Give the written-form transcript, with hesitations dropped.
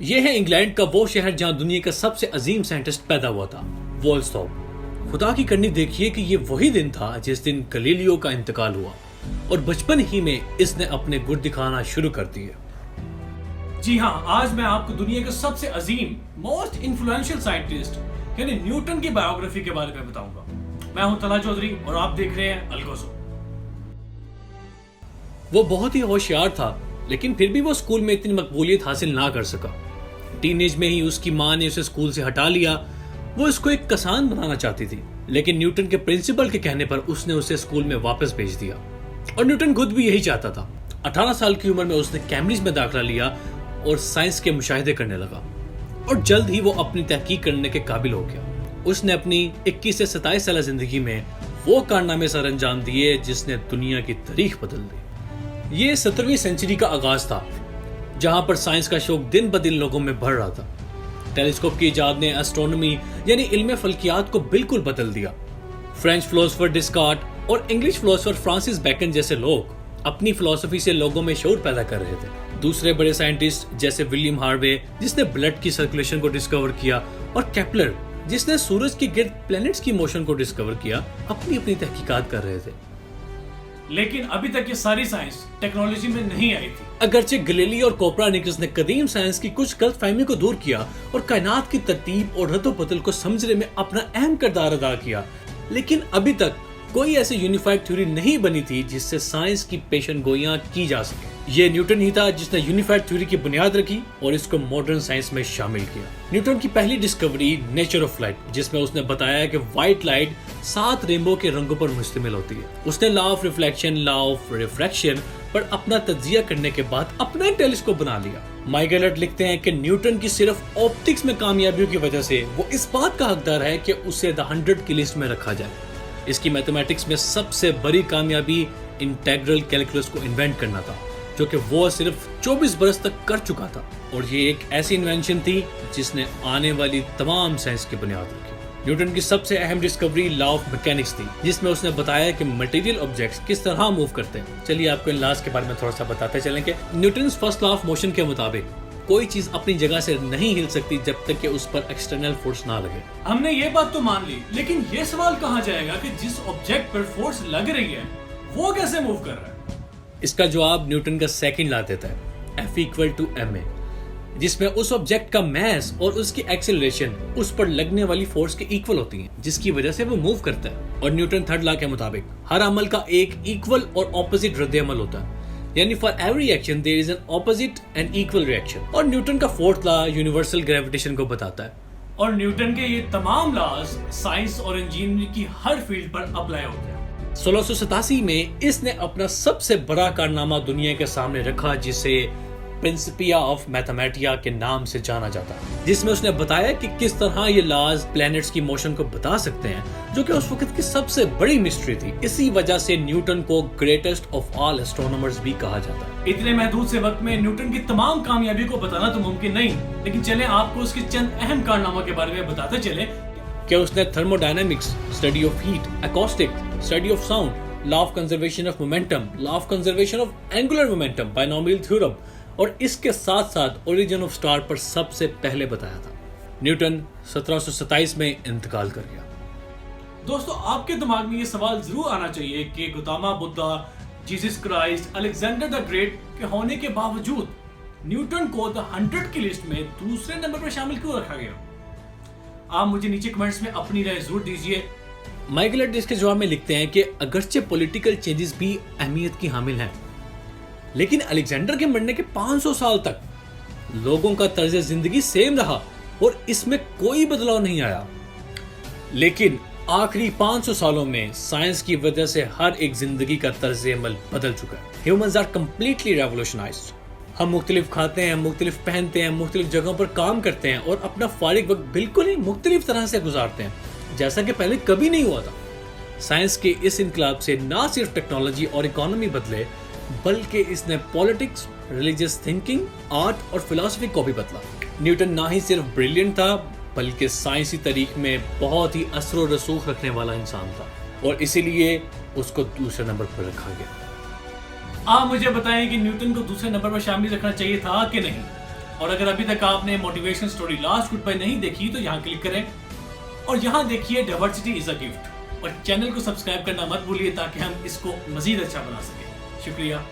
ये है इंग्लैंड का वो शहर जहां दुनिया का सबसे अजीम साइंटिस्ट पैदा हुआ था, वोल्सथॉर्प। खुदा की करनी देखिए कि ये वही दिन था जिस दिन गलीलियो का इंतकाल हुआ और बचपन ही में इसने अपने गुर दिखाना शुरू कर दिए। जी हाँ, आज मैं आपको दुनिया के सबसे अजीम मोस्ट इन्फ्लुएंशियल साइंटिस्ट यानी न्यूटन की बायोग्राफी के बारे में बताऊंगा। मैं हूं तला चौधरी और आप देख रहे हैं अलगोज़ो। वो बहुत ही होशियार था, लेकिन फिर भी वो स्कूल में इतनी मकबूलियत हासिल ना कर सका। टीनेज में ही उसकी माँ ने उसे स्कूल से हटा लिया। वो इसको एक कसान बनाना चाहती थी, लेकिन न्यूटन के प्रिंसिपल के कहने पर उसने उसे स्कूल में वापस भेज दिया। और न्यूटन खुद भी यही चाहता था। 18 साल की उम्र में उसने कैम्ब्रिज में दाखिला लिया और साइंस के मुशाहिदे करने लगा और जल्द ही वो अपनी तहकीक करने के काबिल हो गया। उसने अपनी 21 से 27 साल जिंदगी में वो कारनामे सर अंजाम दिए जिसने दुनिया की तारीख बदल दी। ये 17वीं सेंचुरी का आगाज था, जहां पर साइंस का शौक दिन ब दिन लोगों में बढ़ रहा था। टेलीस्कोप की इजाद ने एस्ट्रोनॉमी यानी इल्म फल्कियात को बिल्कुल बदल दिया। फ्रेंच फिलोसोफर डिस्कार्ट और इंग्लिश फिलोसोफर फ्रांसिस बेकन जैसे लोग अपनी फिलोसफी से लोगों में शौर पैदा कर रहे थे। दूसरे बड़े साइंटिस्ट जैसे विलियम हार्वे, जिसने ब्लड की सर्कुलेशन को डिस्कवर किया, और केपलर, जिसने सूरज के गिर्द प्लैनेट्स की मोशन को डिस्कवर किया, अपनी अपनी तहकीकात कर रहे थे। लेकिन अभी तक ये सारी साइंस टेक्नोलॉजी में नहीं आई थी। अगरचे गलीली और कोपरनिकस ने कदीम साइंस की कुछ गलतफहमी को दूर किया और कायनात की तरतीब और रद्द-ओ-बदल को समझने में अपना अहम किरदार अदा किया, लेकिन अभी तक कोई ऐसी यूनिफाइड थ्योरी नहीं बनी थी जिससे साइंस की पेशनगोइयां की जा सके। ये न्यूटन ही था जिसने यूनिफाइड थ्योरी की बुनियाद रखी और इसको मॉडर्न साइंस में शामिल किया। न्यूटन की पहली डिस्कवरी नेचर ऑफ लाइट, जिसमें उसने बताया कि व्हाइट लाइट 7 रेनबो के रंगों पर मुश्तमिल होती है। उसने law of reflection, law of refraction पर अपना तज्जिया करने के बाद अपना एक टेलीस्कोप बना लिया। माइकल एलर्ट लिखते हैं कि न्यूटन की सिर्फ ऑप्टिक्स में कामयाबियों की वजह से वो इस बात का हकदार है कि उसे द 100 की लिस्ट में रखा जाए। इसकी मैथमेटिक्स में सबसे बड़ी कामयाबी इंटेग्रल कैलकुलस को इन्वेंट करना था, जो कि वो सिर्फ 24 बरस तक कर चुका था। और ये एक ऐसी इन्वेंशन थी जिसने आने वाली तमाम साइंस की बुनियाद रखी। न्यूटन की सबसे अहम डिस्कवरी लॉ ऑफ मैकेनिक्स थी, जिसमें उसने बताया कि मटेरियल ऑब्जेक्ट्स किस तरह मूव करते हैं। चलिए आपको इन लॉज के बारे में थोड़ा सा बताते चलें कि Newton first law of motion के मुताबिक कोई चीज अपनी जगह से नहीं हिल सकती जब तक कि उस पर एक्सटर्नल फोर्स ना लगे। हमने ये बात तो मान ली, लेकिन ये सवाल कहाँ जाएगा कि जिस ऑब्जेक्ट पर फोर्स लग रही है वो कैसे मूव कर रहा है? इसका जवाब न्यूटन का सेकंड लॉ देता है, F = ma, जिसमें उस ऑब्जेक्ट का मास और उसकी एक्सेलरेशन उस पर लगने वाली फोर्स के इक्वल होती हैं, जिसकी वजह से वो मूव करता है। और न्यूटन थर्ड लॉ के मुताबिक हर अमल का एक इक्वल और ऑपोजिट रद्द अमल होता है, यानी for every action there is an opposite and equal reaction. और न्यूटन का फोर्थ लॉ यूनिवर्सल ग्रेविटेशन को बताता है। और न्यूटन के ये तमाम लॉज साइंस और इंजीनियरिंग की हर फील्ड पर अप्लाई होते हैं। 1687 में इसने अपना सबसे बड़ा कारनामा दुनिया के सामने रखा, जिसे प्रिंसिपिया ऑफ मैथमेटिया के नाम से जाना जाता है, जिसमें उसने बताया कि किस तरह ये लॉज प्लैनेट्स की मोशन को बता सकते हैं, जो कि उस वक्त की सबसे बड़ी मिस्ट्री थी। इसी वजह से न्यूटन को ग्रेटेस्ट ऑफ ऑल एस्ट्रोनॉमर्स भी कहा जाता है। इतने महदूद से वक्त में न्यूटन की तमाम कामयाबी को बताना तो मुमकिन नहीं, लेकिन चलें आपको उसके चंद अहम कारनामा के बारे में बताते चले कि उसने thermodynamics, study of heat, acoustics, study of sound, law of conservation of momentum, law of conservation of angular momentum, binomial theorem और इसके साथ साथ ओरिजिन ऑफ स्टार पर सबसे पहले बताया था। न्यूटन 1727 में इंतकाल कर गया। दोस्तों, आपके दिमाग में ये सवाल जरूर आना चाहिए कि Gautam Buddha, Jesus Christ, Alexander the great के होने के बावजूद न्यूटन को द 100 की लिस्ट में दूसरे नंबर पर शामिल क्यों रखा गया? आप मुझे नीचे कमेंट्स में अपनी राय जरूर दीजिए। माइकल एलर्ट इसके जवाब में लिखते हैं कि अगरचे पॉलिटिकल चेंजेस भी अहमियत की हामिल हैं, लेकिन अलेक्जेंडर के मरने के 500 साल तक लोगों का तर्ज जिंदगी सेम रहा और इसमें कोई बदलाव नहीं आया। लेकिन आखिरी 500 सालों में साइंस की वजह से हर एक जिंदगी का तर्ज अमल बदल चुका है। Humans are completely revolutionised. हम मुख्तलिफ खाते हैं, मुख्तलिफ पहनते हैं, मुख्तलिफ जगहों पर काम करते हैं और अपना फारिग वक्त बिल्कुल ही मुख्तलिफ तरह से गुजारते हैं, जैसा कि पहले कभी नहीं हुआ था। साइंस के इस इनकलाब से ना सिर्फ टेक्नोलॉजी और इकोनॉमी बदले, बल्कि इसने पॉलिटिक्स, रिलीजियस थिंकिंग, आर्ट और फिलॉसफी को भी बदला। न्यूटन ना ही सिर्फ ब्रिलियंट था, बल्कि साइंसी तरीक में बहुत ही असर और रसूख रखने वाला इंसान था, और इसीलिए उसको दूसरे नंबर पर रखा गया। आप मुझे बताएं कि न्यूटन को दूसरे नंबर पर शामिल रखना चाहिए था कि नहीं। और अगर अभी तक आपने motivation story last goodbye नहीं देखी तो यहाँ क्लिक करें और यहाँ देखिए डाइवर्सिटी इज अ गिफ्ट, और चैनल को सब्सक्राइब करना मत भूलिए ताकि हम इसको मजीद अच्छा बना सकें। शुक्रिया।